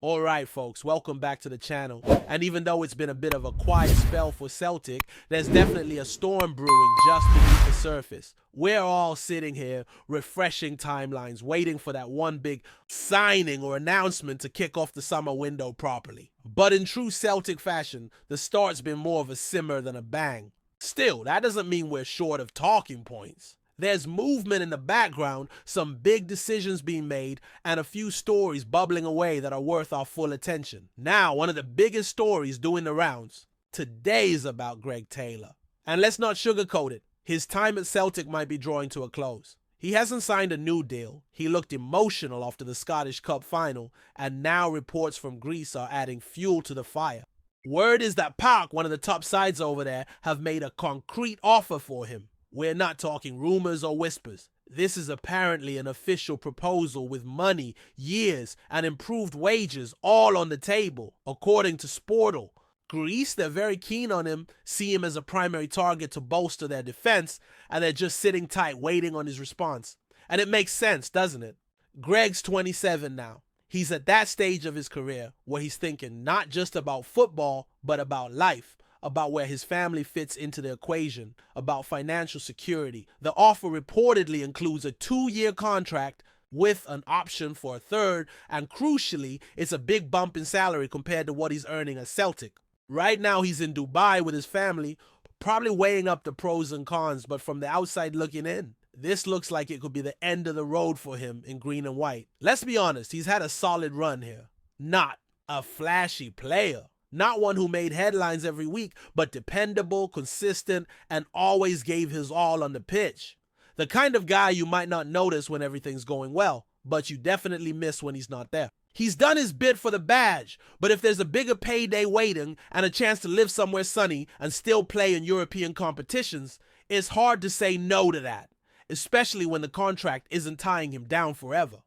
Alright folks, welcome back to the channel. And even though it's been a bit of a quiet spell for Celtic, there's definitely a storm brewing just beneath the surface. We're all sitting here, refreshing timelines, waiting for that one big signing or announcement to kick off the summer window properly. But in true Celtic fashion, the start's been more of a simmer than a bang. Still, that doesn't mean we're short of talking points. There's movement in the background, some big decisions being made, and a few stories bubbling away that are worth our full attention. Now, one of the biggest stories doing the rounds. Today's about Greg Taylor. And let's not sugarcoat it. His time at Celtic might be drawing to a close. He hasn't signed a new deal. He looked emotional after the Scottish Cup final, and now reports from Greece are adding fuel to the fire. Word is that PAOK, one of the top sides over there, have made a concrete offer for him. We're not talking rumors or whispers. This is apparently an official proposal with money, years, and improved wages all on the table, according to Sportle. Greece, they're very keen on him, see him as a primary target to bolster their defense, and they're just sitting tight waiting on his response. And it makes sense, doesn't it? Greg's 27 now. He's at that stage of his career where he's thinking not just about football, but about life. About where his family fits into the equation, about financial security. The offer reportedly includes a 2-year contract with an option for a third, and crucially, it's a big bump in salary compared to what he's earning at Celtic. Right now, he's in Dubai with his family, probably weighing up the pros and cons, but from the outside looking in, this looks like it could be the end of the road for him in green and white. Let's be honest, he's had a solid run here. Not a flashy player. Not one who made headlines every week, but dependable, consistent, and always gave his all on the pitch. The kind of guy you might not notice when everything's going well, but you definitely miss when he's not there. He's done his bit for the badge, but if there's a bigger payday waiting and a chance to live somewhere sunny and still play in European competitions, it's hard to say no to that, especially when the contract isn't tying him down forever.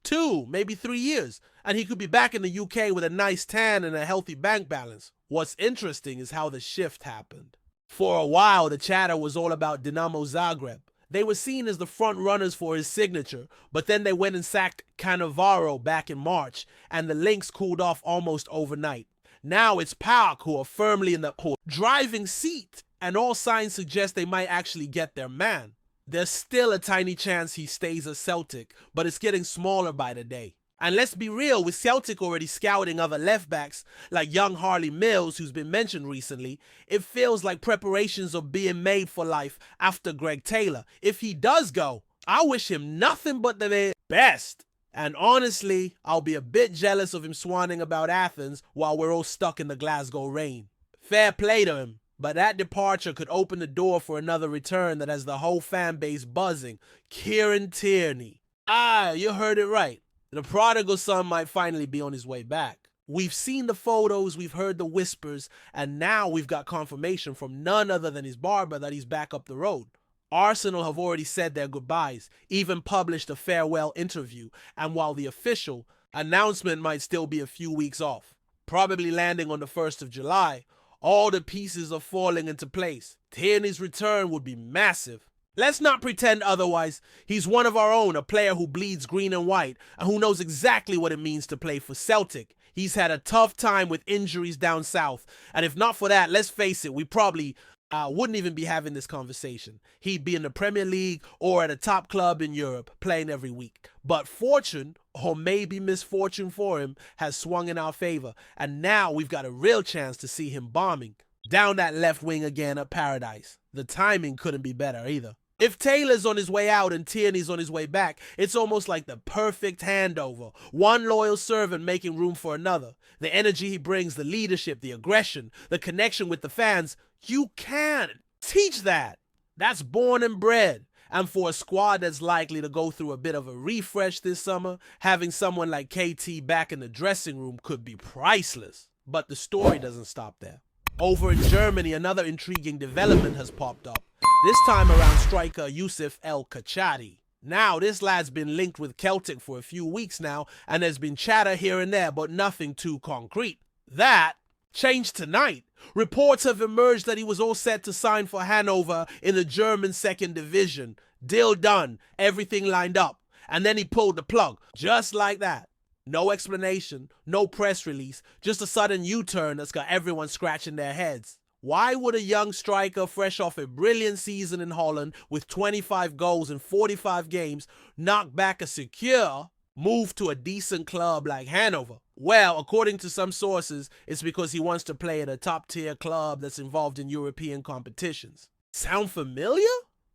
2, maybe 3 years, and he could be back in the UK with a nice tan and a healthy bank balance. What's interesting is how the shift happened. For a while, the chatter was all about Dinamo Zagreb. They were seen as the front runners for his signature, but then they went and sacked Cannavaro back in March, and the links cooled off almost overnight. Now it's PAOK who are firmly in the driving seat, and all signs suggest they might actually get their man. There's still a tiny chance he stays at Celtic, but it's getting smaller by the day. And let's be real, with Celtic already scouting other left-backs like young Harley Mills, who's been mentioned recently, it feels like preparations are being made for life after Greg Taylor. If he does go, I wish him nothing but the very best. And honestly, I'll be a bit jealous of him swanning about Athens while we're all stuck in the Glasgow rain. Fair play to him. But that departure could open the door for another return that has the whole fan base buzzing. Kieran Tierney. You heard it right. The prodigal son might finally be on his way back. We've seen the photos, we've heard the whispers, and now we've got confirmation from none other than his barber that he's back up the road. Arsenal have already said their goodbyes, even published a farewell interview, and while the official announcement might still be a few weeks off, probably landing on the 1st of July, all the pieces are falling into place. Tierney's return would be massive. Let's not pretend otherwise. He's one of our own, a player who bleeds green and white, and who knows exactly what it means to play for Celtic. He's had a tough time with injuries down south, and if not for that, let's face it, we probably wouldn't even be having this conversation. He'd be in the Premier League or at a top club in Europe, playing every week. But fortune, or maybe misfortune for him, has swung in our favor, and now we've got a real chance to see him bombing down that left wing again at Paradise. The timing couldn't be better either. If Taylor's on his way out and Tierney's on his way back, it's almost like the perfect handover. One loyal servant making room for another. The energy he brings, the leadership, the aggression, the connection with the fans, you can't teach that. That's born and bred. And for a squad that's likely to go through a bit of a refresh this summer, having someone like KT back in the dressing room could be priceless. But the story doesn't stop there. Over in Germany, another intriguing development has popped up. This time around striker Youssef El Kachadi. Now, this lad's been linked with Celtic for a few weeks now, and there's been chatter here and there, but nothing too concrete. That changed tonight. Reports have emerged that he was all set to sign for Hanover in the German 2nd Division. Deal done, everything lined up. And then he pulled the plug, just like that. No explanation, no press release, just a sudden U-turn that's got everyone scratching their heads. Why would a young striker fresh off a brilliant season in Holland with 25 goals in 45 games knock back a secure move to a decent club like Hanover? Well, according to some sources, it's because he wants to play at a top-tier club that's involved in European competitions. Sound familiar?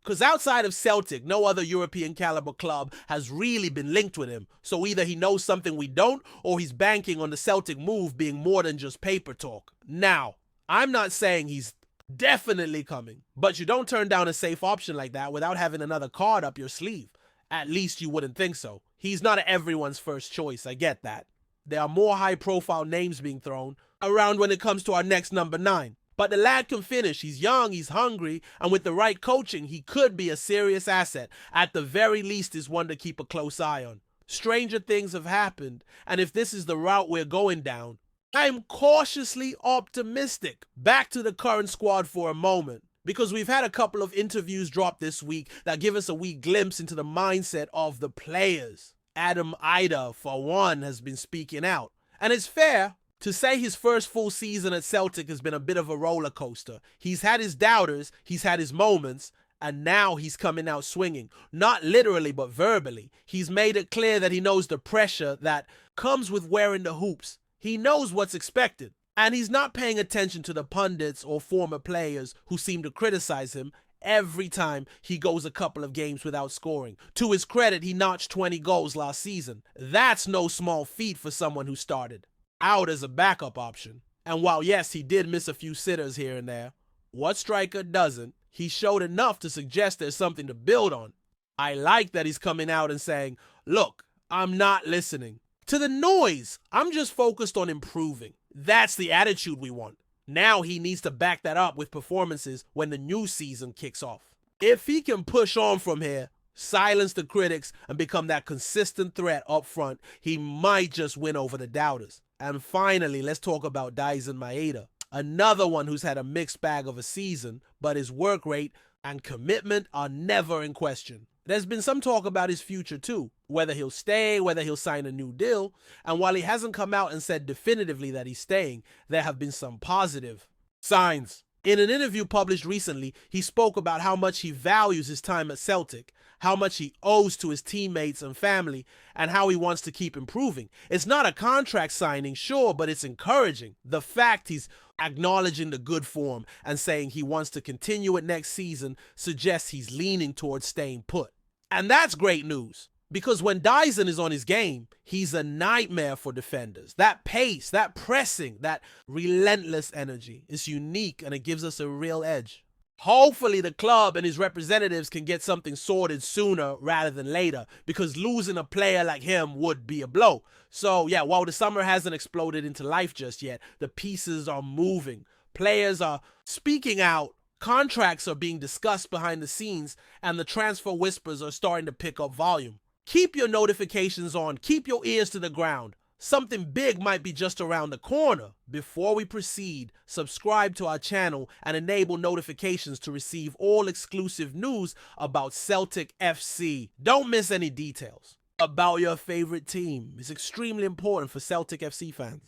Because outside of Celtic, no other European caliber club has really been linked with him. So either he knows something we don't, or he's banking on the Celtic move being more than just paper talk. Now, I'm not saying he's definitely coming, but you don't turn down a safe option like that without having another card up your sleeve. At least you wouldn't think so. He's not everyone's first choice, I get that. There are more high-profile names being thrown around when it comes to our next number 9. But the lad can finish, he's young, he's hungry, and with the right coaching, he could be a serious asset. At the very least, is one to keep a close eye on. Stranger things have happened, and if this is the route we're going down, I'm cautiously optimistic. Back to the current squad for a moment, because we've had a couple of interviews drop this week that give us a wee glimpse into the mindset of the players. Adam Ida, for one, has been speaking out. And it's fair to say his first full season at Celtic has been a bit of a roller coaster. He's had his doubters, he's had his moments, and now he's coming out swinging. Not literally, but verbally. He's made it clear that he knows the pressure that comes with wearing the hoops. He knows what's expected. And he's not paying attention to the pundits or former players who seem to criticize him every time he goes a couple of games without scoring. To his credit, he notched 20 goals last season. That's no small feat for someone who started out as a backup option. And while yes, he did miss a few sitters here and there, what striker doesn't? He showed enough to suggest there's something to build on. I like that he's coming out and saying, look, I'm not listening to the noise. I'm just focused on improving. That's the attitude we want. Now he needs to back that up with performances when the new season kicks off. If he can push on from here, silence the critics, and become that consistent threat up front, he might just win over the doubters. And finally, let's talk about Dyson Maeda, another one who's had a mixed bag of a season, but his work rate and commitment are never in question. There's been some talk about his future too, whether he'll stay, whether he'll sign a new deal, and while he hasn't come out and said definitively that he's staying, there have been some positive signs. In an interview published recently, he spoke about how much he values his time at Celtic, how much he owes to his teammates and family, and how he wants to keep improving. It's not a contract signing, sure, but it's encouraging. The fact he's acknowledging the good form and saying he wants to continue it next season suggests he's leaning towards staying put. And that's great news, because when Dyson is on his game, he's a nightmare for defenders. That pace, that pressing, that relentless energy is unique, and it gives us a real edge. Hopefully the club and his representatives can get something sorted sooner rather than later, because losing a player like him would be a blow. So yeah, while the summer hasn't exploded into life just yet, the pieces are moving. Players are speaking out. Contracts are being discussed behind the scenes, and the transfer whispers are starting to pick up volume. Keep your notifications on. Keep your ears to the ground. Something big might be just around the corner. Before we proceed, subscribe to our channel and enable notifications to receive all exclusive news about Celtic FC. Don't miss any details about your favorite team. It's extremely important for Celtic FC fans.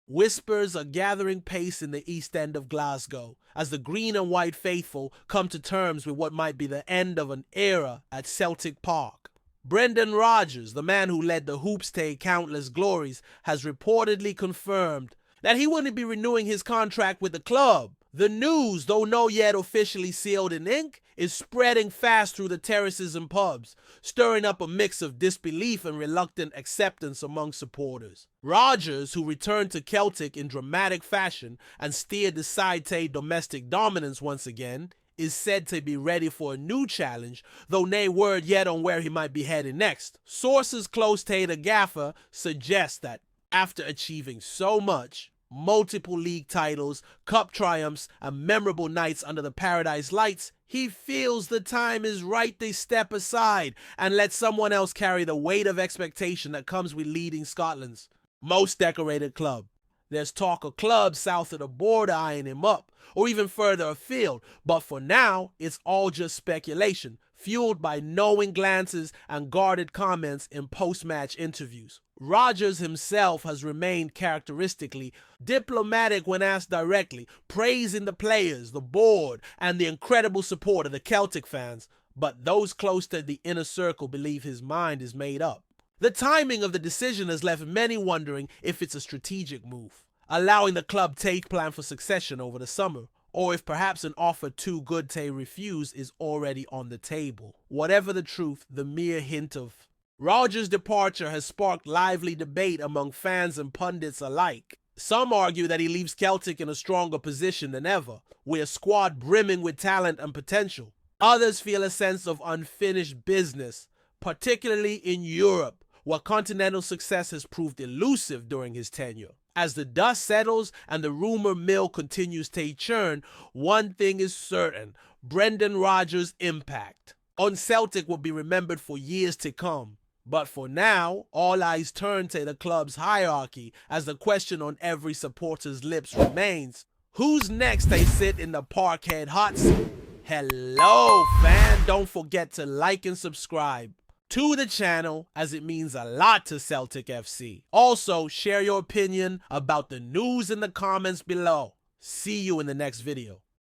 Whispers are gathering pace in the East End of Glasgow as the green and white faithful come to terms with what might be the end of an era at Celtic Park. Brendan Rodgers, the man who led the Hoops to countless glories, has reportedly confirmed that he wouldn't be renewing his contract with the club. The news, though not yet officially sealed in ink, is spreading fast through the terraces and pubs, stirring up a mix of disbelief and reluctant acceptance among supporters. Rodgers, who returned to Celtic in dramatic fashion and steered the side to domestic dominance once again, is said to be ready for a new challenge, though nay word yet on where he might be heading next. Sources close to the gaffer suggest that after achieving so much, multiple league titles, cup triumphs, and memorable nights under the Paradise Lights, he feels the time is right to step aside and let someone else carry the weight of expectation that comes with leading Scotland's most decorated club. There's talk of clubs south of the border eyeing him up, or even further afield, but for now, it's all just speculation. fueled by knowing glances and guarded comments in post-match interviews. Rodgers himself has remained characteristically diplomatic when asked directly, praising the players, the board, and the incredible support of the Celtic fans, but those close to the inner circle believe his mind is made up. The timing of the decision has left many wondering if it's a strategic move, allowing the club to plan for succession over the summer, or if perhaps an offer too good to refuse is already on the table. Whatever the truth, the mere hint of Rodgers' departure has sparked lively debate among fans and pundits alike. Some argue that he leaves Celtic in a stronger position than ever, with a squad brimming with talent and potential. Others feel a sense of unfinished business, particularly in Europe, where continental success has proved elusive during his tenure. As the dust settles and the rumor mill continues to churn, one thing is certain: Brendan Rodgers' impact on Celtic will be remembered for years to come. But for now, all eyes turn to the club's hierarchy as the question on every supporter's lips remains: who's next to sit in the Parkhead hot seat? Hello, fan! Don't forget to like and subscribe to the channel, as it means a lot to Celtic FC. Also, share your opinion about the news in the comments below. See you in the next video.